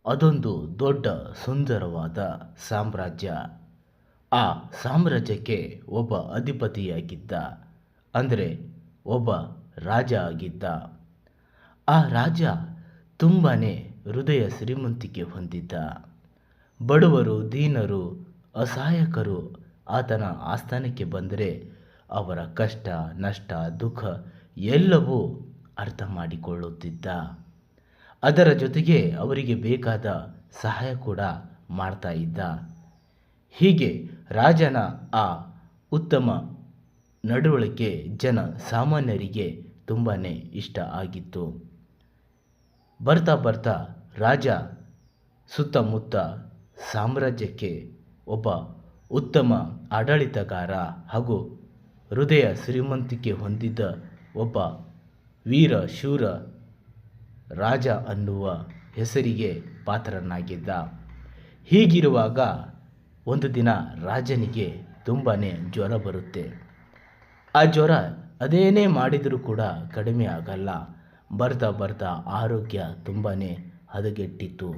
ಅದೊಂದು ದೊಡ್ಡ ಸುಂದರವಾದ ಸಾಮ್ರಾಜ್ಯ. ಆ ಸಾಮ್ರಾಜ್ಯಕ್ಕೆ ಒಬ್ಬ ಅಧಿಪತಿಯಾಗಿದ್ದ, ಅಂದರೆ ಒಬ್ಬ ರಾಜ ಆಗಿದ್ದ. ಆ ರಾಜ ತುಂಬಾ ಹೃದಯ ಶ್ರೀಮಂತಿಕೆ ಹೊಂದಿದ್ದ. ಬಡವರು, ದೀನರು, ಅಸಹಾಯಕರು ಆತನ ಆಸ್ಥಾನಕ್ಕೆ ಬಂದರೆ ಅವರ ಕಷ್ಟ, ನಷ್ಟ, ದುಃಖ ಎಲ್ಲವೂ ಅರ್ಥ ಮಾಡಿಕೊಳ್ಳುತ್ತಿದ್ದ. ಅದರ ಜೊತೆಗೆ ಅವರಿಗೆ ಬೇಕಾದ ಸಹಾಯ ಕೂಡ ಮಾಡ್ತಾ ಇದ್ದ. ಹೀಗೆ ರಾಜನ ಆ ಉತ್ತಮ ನಡವಳಿಕೆ ಜನ ಸಾಮಾನ್ಯರಿಗೆ ತುಂಬಾ ಇಷ್ಟ ಆಗಿತ್ತು. ಬರ್ತಾ ಬರ್ತಾ ರಾಜ ಸುತ್ತಮುತ್ತ ಸಾಮ್ರಾಜ್ಯಕ್ಕೆ ಒಬ್ಬ ಉತ್ತಮ ಆಡಳಿತಗಾರ ಹಾಗೂ ಹೃದಯ ಶ್ರೀಮಂತಿಕೆ ಹೊಂದಿದ್ದ ಒಬ್ಬ ವೀರ ಶೂರ ರಾಜ ಅನ್ನುವ ಹೆಸರಿಗೆ ಪಾತ್ರನಾಗಿದ್ದ. ಹೀಗಿರುವಾಗ ಒಂದು ದಿನ ರಾಜನಿಗೆ ತುಂಬಾ ಜ್ವರ ಬರುತ್ತೆ. ಆ ಜ್ವರ ಅದೇನೇ ಮಾಡಿದರೂ ಕೂಡ ಕಡಿಮೆ ಆಗಲ್ಲ. ಬರ್ತಾ ಬರ್ತಾ ಆರೋಗ್ಯ ತುಂಬಾ ಹದಗೆಟ್ಟಿತ್ತು.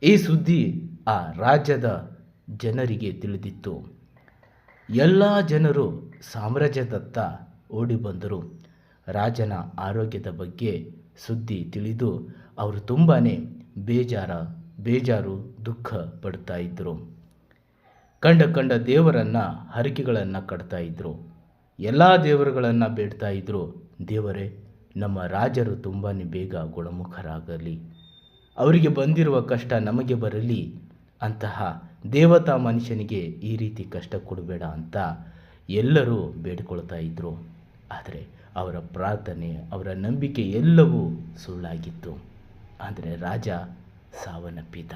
ಈ ಸುದ್ದಿ ಆ ರಾಜ್ಯದ ಜನರಿಗೆ ತಿಳಿದಿತ್ತು. ಎಲ್ಲ ಜನರು ಸಾಮ್ರಾಜ್ಯದತ್ತ ಓಡಿ ಬಂದರು. ರಾಜನ ಆರೋಗ್ಯದ ಬಗ್ಗೆ ಸುದ್ದಿ ತಿಳಿದು ಅವರು ತುಂಬಾ ಬೇಜಾರು ದುಃಖ ಪಡ್ತಾ ಇದ್ದರು. ಕಂಡ ದೇವರನ್ನು ಹರಕೆಗಳನ್ನು ಕಟ್ತಾ ಇದ್ದರು. ಎಲ್ಲ ದೇವರುಗಳನ್ನು ಬೇಡ್ತಾ ಇದ್ದರು. ದೇವರೇ, ನಮ್ಮ ರಾಜರು ತುಂಬಾ ಬೇಗ ಗುಣಮುಖರಾಗಲಿ, ಅವರಿಗೆ ಬಂದಿರುವ ಕಷ್ಟ ನಮಗೆ ಬರಲಿ, ಅಂತಹ ದೇವತಾ ಮನುಷ್ಯನಿಗೆ ಈ ರೀತಿ ಕಷ್ಟ ಕೊಡಬೇಡ ಅಂತ ಎಲ್ಲರೂ ಬೇಡಿಕೊಳ್ತಾ ಇದ್ದರು. ಆದರೆ ಅವರ ಪ್ರಾರ್ಥನೆ, ಅವರ ನಂಬಿಕೆ ಎಲ್ಲವೂ ಸುಳ್ಳಾಗಿತ್ತು. ಆದರೆ ರಾಜ ಸಾವನ್ನಪ್ಪಿದ.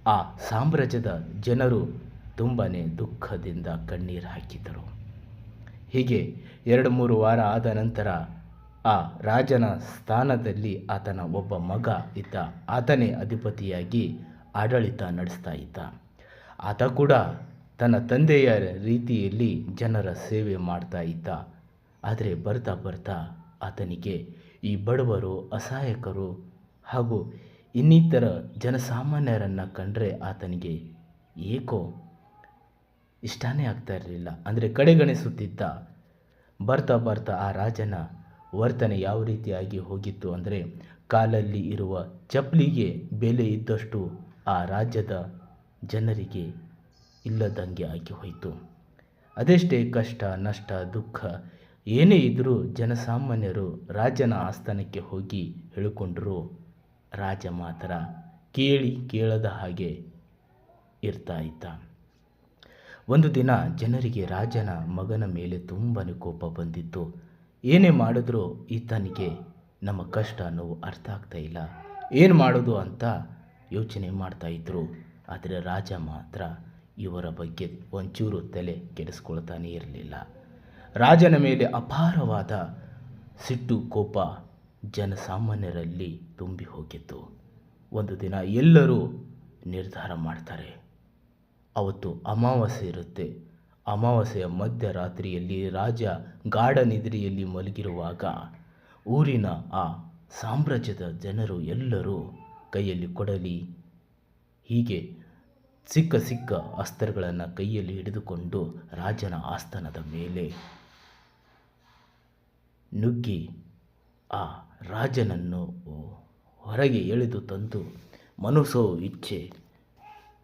ಆ ಸಾಮ್ರಾಜ್ಯದ ಜನರು ತುಂಬಾ ದುಃಖದಿಂದ ಕಣ್ಣೀರು ಹಾಕಿದರು. ಹೀಗೆ 2-3 ವಾರ ಆದ ನಂತರ ಆ ರಾಜನ ಸ್ಥಾನದಲ್ಲಿ ಆತನ ಒಬ್ಬ ಮಗ ಇದ್ದ. ಆತನೇ ಅಧಿಪತಿಯಾಗಿ ಆಡಳಿತ ನಡೆಸ್ತಾ ಇದ್ದ. ಆತ ಕೂಡ ತನ್ನ ತಂದೆಯ ರೀತಿಯಲ್ಲಿ ಜನರ ಸೇವೆ ಮಾಡ್ತಾ ಇದ್ದ. ಆದರೆ ಬರ್ತಾ ಬರ್ತಾ ಆತನಿಗೆ ಈ ಬಡವರು, ಅಸಹಾಯಕರು ಹಾಗೂ ಇನ್ನಿತರ ಜನಸಾಮಾನ್ಯರನ್ನು ಕಂಡರೆ ಆತನಿಗೆ ಏಕೋ ಇಷ್ಟನೇ ಆಗ್ತಾ ಇರಲಿಲ್ಲ, ಅಂದರೆ ಕಡೆಗಣಿಸುತ್ತಿದ್ದ. ಬರ್ತಾ ಬರ್ತಾ ಆ ರಾಜನ ವರ್ತನೆ ಯಾವ ರೀತಿಯಾಗಿ ಹೋಗಿತ್ತು ಅಂದರೆ, ಕಾಲಲ್ಲಿ ಇರುವ ಚಪ್ಪಲಿಗೆ ಬೆಲೆ ಇದ್ದಷ್ಟು ಆ ರಾಜ್ಯದ ಜನರಿಗೆ ಇಲ್ಲದಂಗೆ ಆಗಿ ಹೋಯಿತು. ಅದೆಷ್ಟೇ ಕಷ್ಟ, ನಷ್ಟ, ದುಃಖ ಏನೇ ಇದ್ದರೂ ಜನಸಾಮಾನ್ಯರು ರಾಜನ ಆಸ್ಥಾನಕ್ಕೆ ಹೋಗಿ ಹೇಳಿಕೊಂಡರೂ ರಾಜ ಮಾತ್ರ ಕೇಳದ ಹಾಗೆ ಇರ್ತಾ ಇದ್ದ. ಒಂದು ದಿನ ಜನರಿಗೆ ರಾಜನ ಮಗನ ಮೇಲೆ ತುಂಬಾ ಕೋಪ ಬಂದಿತ್ತು. ಏನೇ ಮಾಡಿದ್ರೂ ಈತನಿಗೆ ನಮ್ಮ ಕಷ್ಟ ನೋವು ಅರ್ಥ ಆಗ್ತಾ ಇಲ್ಲ, ಏನು ಮಾಡೋದು ಅಂತ ಯೋಚನೆ ಮಾಡ್ತಾಯಿದ್ರು. ಆದರೆ ರಾಜ ಮಾತ್ರ ಇವರ ಬಗ್ಗೆ ಒಂಚೂರು ತಲೆ ಕೆಡಿಸ್ಕೊಳ್ತಾನೇ ಇರಲಿಲ್ಲ. ರಾಜನ ಮೇಲೆ ಅಪಾರವಾದ ಸಿಟ್ಟು, ಕೋಪ ಜನಸಾಮಾನ್ಯರಲ್ಲಿ ತುಂಬಿ ಹೋಗಿತ್ತು. ಒಂದು ದಿನ ಎಲ್ಲರೂ ನಿರ್ಧಾರ ಮಾಡ್ತಾರೆ. ಅವತ್ತು ಅಮಾವಾಸ್ಯೆ ಇರುತ್ತೆ. ಅಮಾವಾಸ್ಯೆಯ ಮಧ್ಯರಾತ್ರಿಯಲ್ಲಿ ರಾಜ ಗಾಢ ನಿದ್ರೆಯಲ್ಲಿ ಮಲಗಿರುವಾಗ ಊರಿನ ಆ ಸಾಮ್ರಾಜ್ಯದ ಜನರು ಎಲ್ಲರೂ ಕೈಯಲ್ಲಿ ಕೊಡಲಿ, ಹೀಗೆ ಸಿಕ್ಕ ಅಸ್ತ್ರಗಳನ್ನು ಕೈಯಲ್ಲಿ ಹಿಡಿದುಕೊಂಡು ರಾಜನ ಆಸ್ಥಾನದ ಮೇಲೆ ನುಗ್ಗಿ ಆ ರಾಜನನ್ನು ಹೊರಗೆ ಎಳೆದು ತಂದು ಮನಸೋ ಇಚ್ಛೆ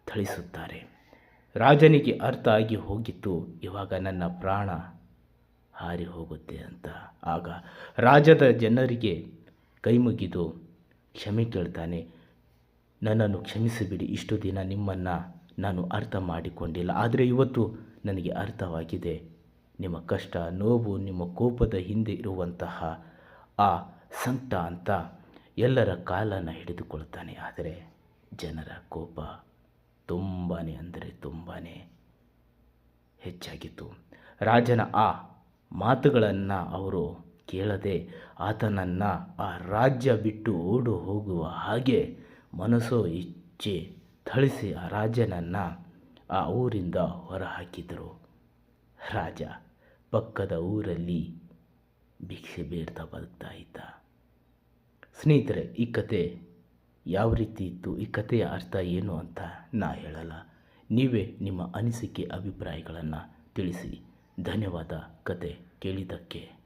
ಥಳಿಸುತ್ತಾರೆ. ರಾಜನಿಗೆ ಅರ್ಥ ಆಗಿ ಹೋಗಿತ್ತು, ಇವಾಗ ನನ್ನ ಪ್ರಾಣ ಹಾರಿ ಹೋಗುತ್ತೆ ಅಂತ. ಆಗ ರಾಜ್ಯದ ಜನರಿಗೆ ಕೈ ಮುಗಿದು ಕ್ಷಮೆ ಕೇಳ್ತಾನೆ. ನನ್ನನ್ನು ಕ್ಷಮಿಸಿಬಿಡಿ, ಇಷ್ಟು ದಿನ ನಿಮ್ಮನ್ನು ನಾನು ಅರ್ಥ ಮಾಡಿಕೊಂಡಿಲ್ಲ, ಆದರೆ ಇವತ್ತು ನನಗೆ ಅರ್ಥವಾಗಿದೆ ನಿಮ್ಮ ಕಷ್ಟ, ನೋವು, ನಿಮ್ಮ ಕೋಪದ ಹಿಂದೆ ಇರುವಂತಹ ಆ ಸಂಕಟ ಅಂತ ಎಲ್ಲರ ಕಾಲನ್ನು ಹಿಡಿದುಕೊಳ್ತಾನೆ. ಆದರೆ ಜನರ ಕೋಪ ತುಂಬಾ ಅಂದರೆ ತುಂಬಾ ಹೆಚ್ಚಾಗಿತ್ತು. ರಾಜನ ಆ ಮಾತುಗಳನ್ನು ಅವರು ಕೇಳದೆ ಆತನನ್ನು ಆ ರಾಜ್ಯ ಬಿಟ್ಟು ಓಡು ಹೋಗುವ ಹಾಗೆ ಮನಸೋ ಇಚ್ಛೆ ಥಳಿಸಿ ಆ ರಾಜನನ್ನು ಆ ಊರಿಂದ ಹೊರಹಾಕಿದರು. ರಾಜ ಪಕ್ಕದ ಊರಲ್ಲಿ ಭಿಕ್ಷೆ ಬೇಡ್ತಾ ಬದುಕ್ತಾ ಇದ್ದ. ಸ್ನೇಹಿತರೆ, ಈ ಕತೆ ಯಾವ ರೀತಿ ಇತ್ತು, ಈ ಕಥೆಯ ಅರ್ಥ ಏನು ಅಂತ ನಾ ಹೇಳಲ್ಲ. ನೀವೇ ನಿಮ್ಮ ಅನಿಸಿಕೆ ಅಭಿಪ್ರಾಯಗಳನ್ನು ತಿಳಿಸಿ. ಧನ್ಯವಾದ ಕತೆ ಕೇಳಿದ್ದಕ್ಕೆ.